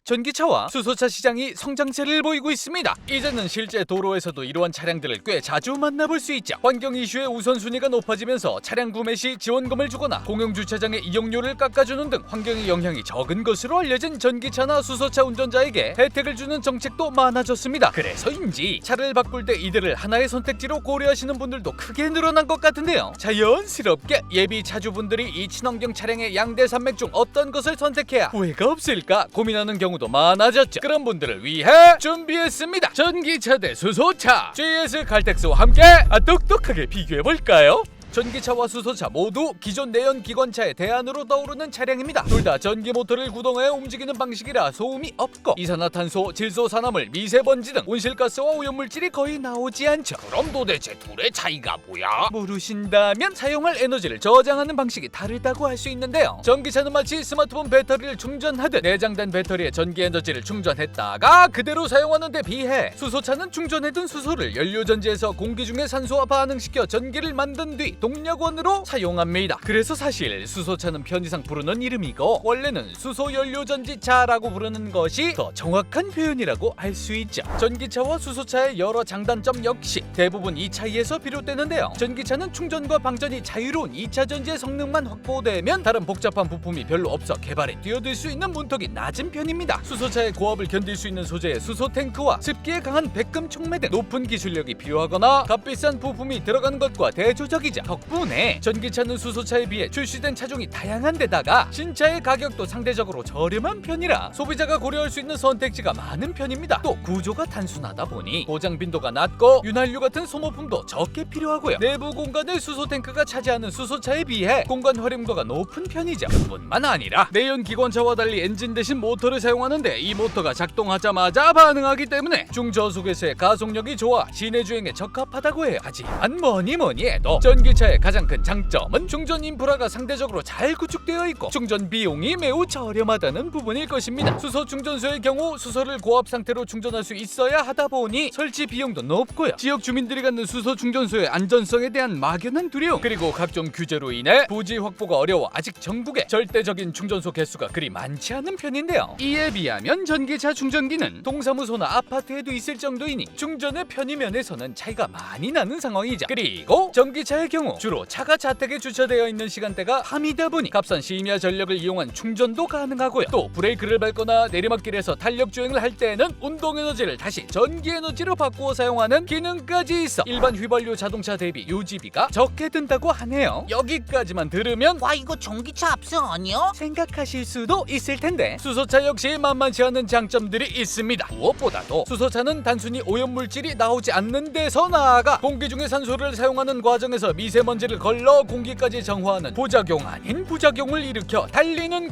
전기차와 수소차 시장이 성장세를 보이고 있습니다. 이제는 실제 도로에서도 이러한 차량들을 꽤 자주 만나볼 수 있죠. 환경 이슈의 우선순위가 높아지면서 차량 구매 시 지원금을 주거나 공용주차장의 이용료를 깎아주는 등 환경에 영향이 적은 것으로 알려진 전기차나 수소차 운전자에게 혜택을 주는 정책도 많아졌습니다. 그래서인지 차를 바꿀 때 이들을 하나의 선택지로 고려하시는 분들도 크게 늘어난 것 같은데요. 자연스럽게 예비 차주분들이 이 친환경 차량의 양대 산맥 중 어떤 것을 선택해야 후회가 없을까 고민하는 경우도 많아졌죠. 그런 분들을 위해 준비했습니다. 전기차 대 수소차 GS 칼텍스와 함께 똑똑하게 비교해볼까요? 전기차와 수소차 모두 기존 내연 기관차의 대안으로 떠오르는 차량입니다. 둘 다 전기 모터를 구동하여 움직이는 방식이라 소음이 없고 이산화탄소, 질소산화물, 미세먼지 등 온실가스와 오염물질이 거의 나오지 않죠. 그럼 도대체 둘의 차이가 뭐야? 모르신다면 사용할 에너지를 저장하는 방식이 다르다고 할 수 있는데요. 전기차는 마치 스마트폰 배터리를 충전하듯 내장된 배터리에 전기 에너지를 충전했다가 그대로 사용하는 데 비해 수소차는 충전해둔 수소를 연료전지에서 공기 중에 산소와 반응시켜 전기를 만든 뒤 동력원으로 사용합니다. 그래서 사실 수소차는 편의상 부르는 이름이고 원래는 수소연료전지차라고 부르는 것이 더 정확한 표현이라고 할 수 있죠. 전기차와 수소차의 여러 장단점 역시 대부분 이 차이에서 비롯되는데요. 전기차는 충전과 방전이 자유로운 2차 전지의 성능만 확보되면 다른 복잡한 부품이 별로 없어 개발에 뛰어들 수 있는 문턱이 낮은 편입니다. 수소차의 고압을 견딜 수 있는 소재의 수소 탱크와 습기에 강한 백금 촉매 등 높은 기술력이 필요하거나 값비싼 부품이 들어가는 것과 대조적이죠. 덕분에 전기차는 수소차에 비해 출시된 차종이 다양한 데다가 신차의 가격도 상대적으로 저렴한 편이라 소비자가 고려할 수 있는 선택지가 많은 편입니다. 또 구조가 단순하다 보니 고장 빈도가 낮고 윤활유 같은 소모품도 적게 필요하고요. 내부 공간을 수소 탱크가 차지하는 수소차에 비해 공간 활용도가 높은 편이죠. 뿐만 아니라 내연 기관차와 달리 엔진 대신 모터를 사용하는데 이 모터가 작동하자마자 반응하기 때문에 중저속에서의 가속력이 좋아 시내 주행에 적합하다고 해요. 하지만 뭐니 해도 전기차의 가장 큰 장점은 충전 인프라가 상대적으로 잘 구축되어 있고 충전 비용이 매우 저렴하다는 부분일 것입니다. 수소 충전소의 경우 수소를 고압 상태로 충전할 수 있어야 하다 보니 설치 비용도 높고요. 지역 주민들이 갖는 수소 충전소의 안전성에 대한 막연한 두려움 그리고 각종 규제로 인해 부지 확보가 어려워 아직 전국에 절대적인 충전소 개수가 그리 많지 않은 편인데요. 이에 비하면 전기차 충전기는 동사무소나 아파트에도 있을 정도이니 충전의 편의면에서는 차이가 많이 나는 상황이죠. 그리고 전기차의 경우 주로 차가 자택에 주차되어 있는 시간대가 밤이다 보니 값싼 심야 전력을 이용한 충전도 가능하고요. 또 브레이크를 밟거나 내리막길에서 탄력 주행을 할 때는 운동 에너지를 다시 전기 에너지로 바꾸어 사용하는 기능까지 있어 일반 휘발유 자동차 대비 유지비가 적게 든다고 하네요. 여기까지만 들으면 와, 이거 전기차 압승 아니야? 생각하실 수도 있을 텐데 수소차 역시 만만치 않은 장점들이 있습니다. 무엇보다도 수소차는 단순히 오염물질이 나오지 않는 데서 나아가 공기 중에 산소를 사용하는 과정에서 미세먼지를 걸러 공기까지 정화하는 부작용 아닌 부작용을 일으켜 달리는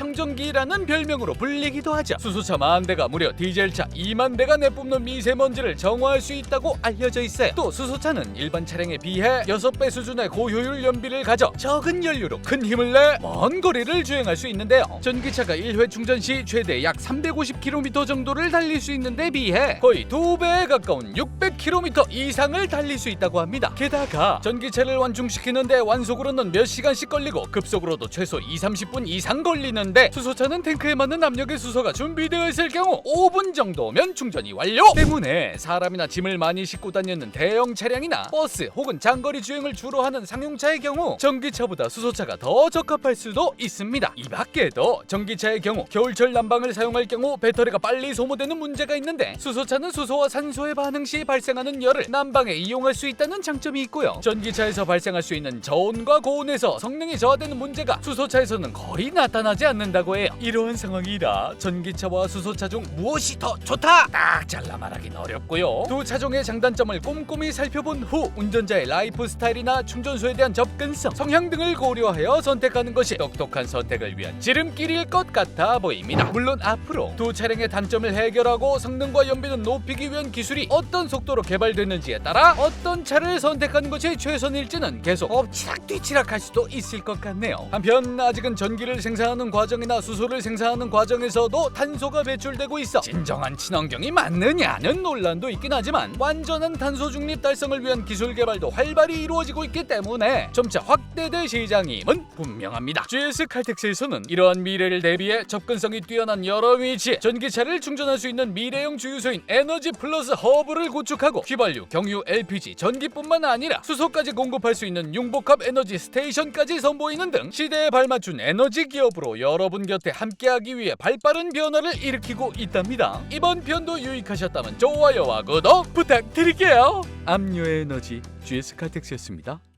공기청정기라는 별명으로 불리기도 하죠. 수소차 10,000대가 무려 디젤차 20,000대가 내뿜는 미세먼지를 정화할 수 있다고 알려져 있어요. 또 수소차는 일반 차량에 비해 6배 수준의 고효율 연비를 가져 적은 연료로 큰 힘을 내 먼 거리를 주행할 수 있는데요. 전기차가 1회 충전 시 최대 약 350km 정도를 달릴 수 있는 데 비해 거의 2배에 가까운 600km 이상을 달릴 수 있다고 합니다. 게다가 전기차를 완충시키는데 완속으로는 몇 시간씩 걸리고 급속으로도 최소 2-30분 이상 걸리는데 수소차는 탱크에 맞는 압력의 수소가 준비되어 있을 경우 5분 정도면 충전이 완료! 때문에 사람이나 짐을 많이 싣고 다니는 대형 차량이나 버스 혹은 장거리 주행을 주로 하는 상용차의 경우 전기차보다 수소차가 더 적합할 수도 있습니다. 이 밖에도 전기차의 경우 겨울철 난방을 사용할 경우 배터리가 빨리 소모되는 문제가 있는데 수소차는 수소와 산소의 반응 시 발생하는 열을 난방에 이용할 수 있다는 장점이 있고요. 전기차에서 발생할 수 있는 저온과 고온에서 성능이 저하되는 문제가 수소차에서는 거의 나타나지 않는다고 해요. 이러한 상황이라 전기차와 수소차 중 무엇이 더 좋다? 딱 잘라 말하긴 어렵고요. 두 차종의 장단점을 꼼꼼히 살펴본 후 운전자의 라이프 스타일이나 충전소에 대한 접근성, 성향 등을 고려하여 선택하는 것이 똑똑한 선택을 위한 지름길일 것 같아 보입니다. 물론 앞으로 두 차량의 단점을 해결하고 성능과 연비는 높이기 위한 기술이 어떤 속도로 개발되는지에 따라 어떤 차를 선택하는 것이 최선일지 있을지는 계속 엎치락뒤치락할 수도 있을 것 같네요. 한편 아직은 전기를 생산하는 과정이나 수소를 생산하는 과정에서도 탄소가 배출되고 있어 진정한 친환경이 맞느냐는 논란도 있긴 하지만 완전한 탄소 중립 달성을 위한 기술 개발도 활발히 이루어지고 있기 때문에 점차 확대될 시장임은 분명합니다. GS 칼텍스에서는 이러한 미래를 대비해 접근성이 뛰어난 여러 위치에 전기차를 충전할 수 있는 미래형 주유소인 에너지 플러스 허브를 구축하고 휘발유, 경유, LPG, 전기뿐만 아니라 수소까지 공급할 수 있는 융복합 에너지 스테이션까지 선보이는 등 시대에 발맞춘 에너지 기업으로 여러분 곁에 함께하기 위해 발빠른 변화를 일으키고 있답니다. 이번 편도 유익하셨다면 좋아요와 구독 부탁드릴게요. 압류의 에너지 GS 칼텍스였습니다.